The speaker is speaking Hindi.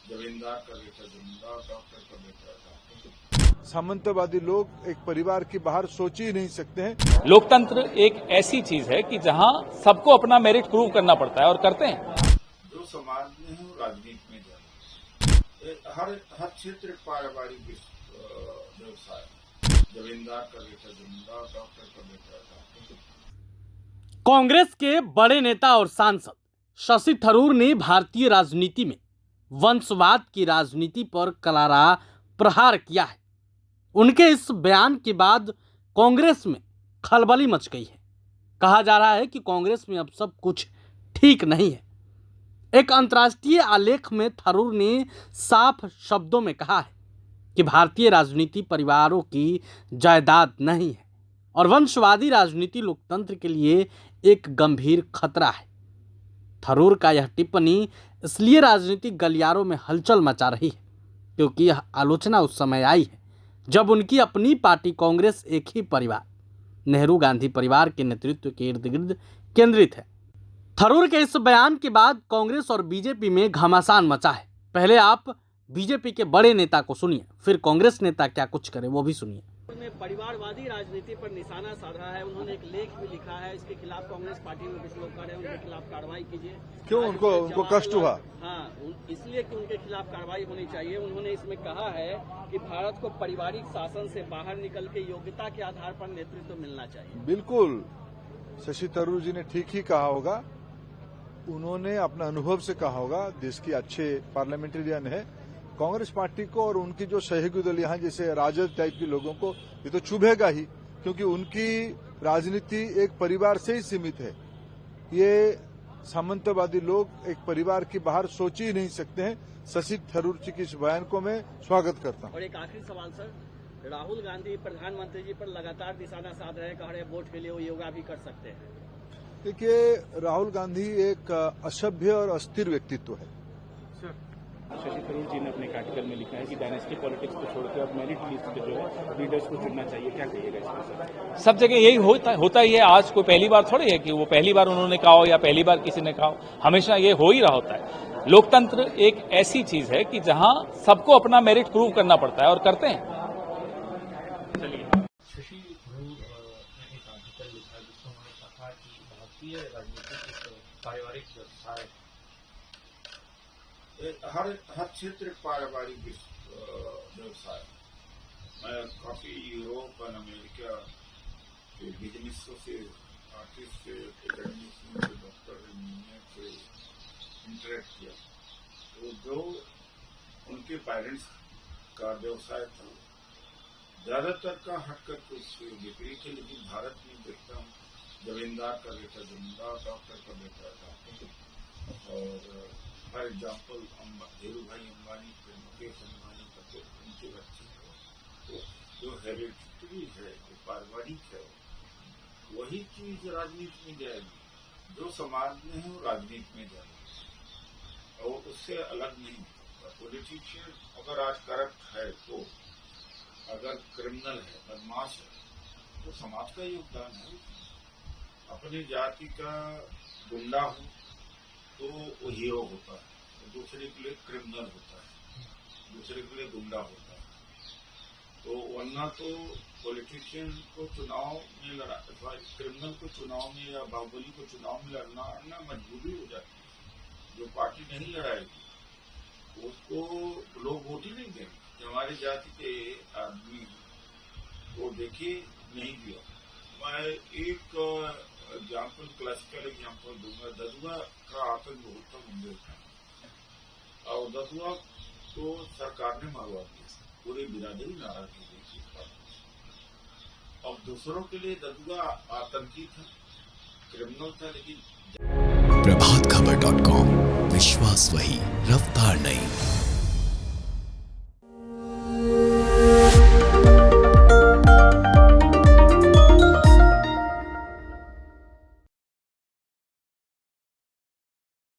जमींदार का बेटा जमींदार, डॉक्टर का बेटा डॉक्टर। सामंतवादी लोग एक परिवार के बाहर सोच ही नहीं सकते हैं। लोकतंत्र एक ऐसी चीज है कि जहां सबको अपना मेरिट प्रूव करना पड़ता है और करते हैं। जो समाज में है वो राजनीति में जाए। हर क्षेत्र पारिवारिक व्यवसाय, जमींदार का बेटा जमींदार, डॉक्टर का बेटा डॉक्टर। कांग्रेस के बड़े नेता और सांसद शशि थरूर ने भारतीय राजनीति में वंशवाद की राजनीति पर करारा प्रहार किया है। उनके इस बयान के बाद कांग्रेस में खलबली मच गई है। कहा जा रहा है कि कांग्रेस में अब सब कुछ ठीक नहीं है। एक अंतर्राष्ट्रीय आलेख में थरूर ने साफ शब्दों में कहा है कि भारतीय राजनीति परिवारों की जायदाद नहीं है और वंशवादी राजनीति लोकतंत्र के लिए एक गंभीर खतरा है। थरूर का यह टिप्पणी इसलिए राजनीतिक गलियारों में हलचल मचा रही है क्योंकि यह आलोचना उस समय आई है जब उनकी अपनी पार्टी कांग्रेस एक ही परिवार, नेहरू गांधी परिवार के नेतृत्व के इर्द गिर्द केंद्रित है। थरूर के इस बयान के बाद कांग्रेस और बीजेपी में घमासान मचा है। पहले आप बीजेपी के बड़े नेता को सुनिए, फिर कांग्रेस नेता क्या कुछ करे वो भी सुनिए। ने परिवारवादी राजनीति पर निशाना साधा है। उन्होंने एक लेख भी लिखा है, इसके खिलाफ कांग्रेस पार्टी में कुछ लोग कह रहे हैं उनके खिलाफ कार्रवाई कीजिए। क्यों उनको कष्ट हुआ? हाँ, इसलिए कि उनके खिलाफ कार्रवाई होनी चाहिए। उन्होंने इसमें कहा है कि भारत को पारिवारिक शासन से बाहर निकल के योग्यता के आधार पर नेतृत्व मिलना चाहिए। बिल्कुल, शशि थरूर जी ने ठीक ही कहा होगा। उन्होंने अपना अनुभव से कहा होगा। देश के अच्छे पार्लियामेंटेरियन है। कांग्रेस पार्टी को और उनकी जो सहयोगी दल यहाँ जैसे राजद टाइप के लोगों को ये तो चुभेगा ही, क्योंकि उनकी राजनीति एक परिवार से ही सीमित है। ये सामंतवादी लोग एक परिवार के बाहर सोच ही नहीं सकते हैं। शशि थरूर जी के इस बयान को मैं स्वागत करता हूँ। और एक आखिरी सवाल सर, राहुल गांधी प्रधानमंत्री जी पर लगातार निशाना साध रहे, कह रहे वोट के लिए वो योगा भी कर सकते हैं। देखिए, राहुल गांधी एक असभ्य और अस्थिर व्यक्तित्व है। शशि थरूर जी ने अपने एक आर्टिकल में लिखा है कि डायनेस्टी पॉलिटिक्स को छोड़कर अब मेरिट लिस्ट पे जो है लीडर्स को चुनना चाहिए। क्या कहिएगा इसमें? सब जगह यही होता ही है। आज कोई पहली बार थोड़ी है कि वो पहली बार उन्होंने कहा हो या पहली बार किसी ने कहा हो। हमेशा ये हो ही रहा होता है। लोकतंत्र एक ऐसी चीज है कि जहां सबको अपना मेरिट प्रूव करना पड़ता है और करते हैं। शशि थरूर ने एक आर्टिकल लिखा जिसमें उन्होंने कहा कि भारतीय राजनीति पारिवारिक व्यवसाय, हर क्षेत्र पारिवारिक व्यवसाय। मैं काफी यूरोप और अमेरिका के बिजनेसों से, आर्टिस्ट से, एकेडमिशियन से, डॉक्टर, इंजीनियर से इंटरेक्ट किया। तो जो उनके पेरेंट्स का व्यवसाय था ज्यादातर का हटकर कुछ विपरीत है, लेकिन भारत में देखता हूँ जमींदार का बेटा जमींदार, डॉक्टर का बेटा डॉक्टर। और फॉर एग्जाम्पल धीरू भाई अंबानी, मुकेश अंबानी का तो उनके बच्चे तो जो हेरिडिटी है, जो पारिवारिक है, वही चीज राजनीति में जाएगी। जो समाज में है वो राजनीति में जाएगी और उससे अलग नहीं होता। पॉलिटिशियन अगर आज करप्ट है, तो अगर क्रिमिनल है, बदमाश है, तो समाज का योगदान है। अपनी जाति का गुंडा हो तो वो हीरो होता है, तो दूसरे के लिए क्रिमिनल होता है, दूसरे के लिए गुंडा होता है। तो वरना तो पॉलिटिशियन को चुनाव में लड़ा, क्रिमिनल को चुनाव में या बाहुबली को चुनाव में लड़ना मजबूरी हो जाती है। जो पार्टी नहीं लड़ाएगी उसको लोग वोट ही नहीं देंगे। हमारी जाति के आदमी वो देखिए नहीं दिया। मैं एक एग्जाम्पल, क्लासिकल एग्जाम्पल दूंगा। ददुआ का आतंक बहुत था बुंदेलखंड, और ददुआ तो सरकार ने मरवा दिया, पूरी बिरादरी नाराज हो गई थी। अब दूसरों के लिए ददुआ आतंकी था, क्रिमिनल था। लेकिन प्रभातखबर.com, विश्वास वही, रफ्तार नहीं।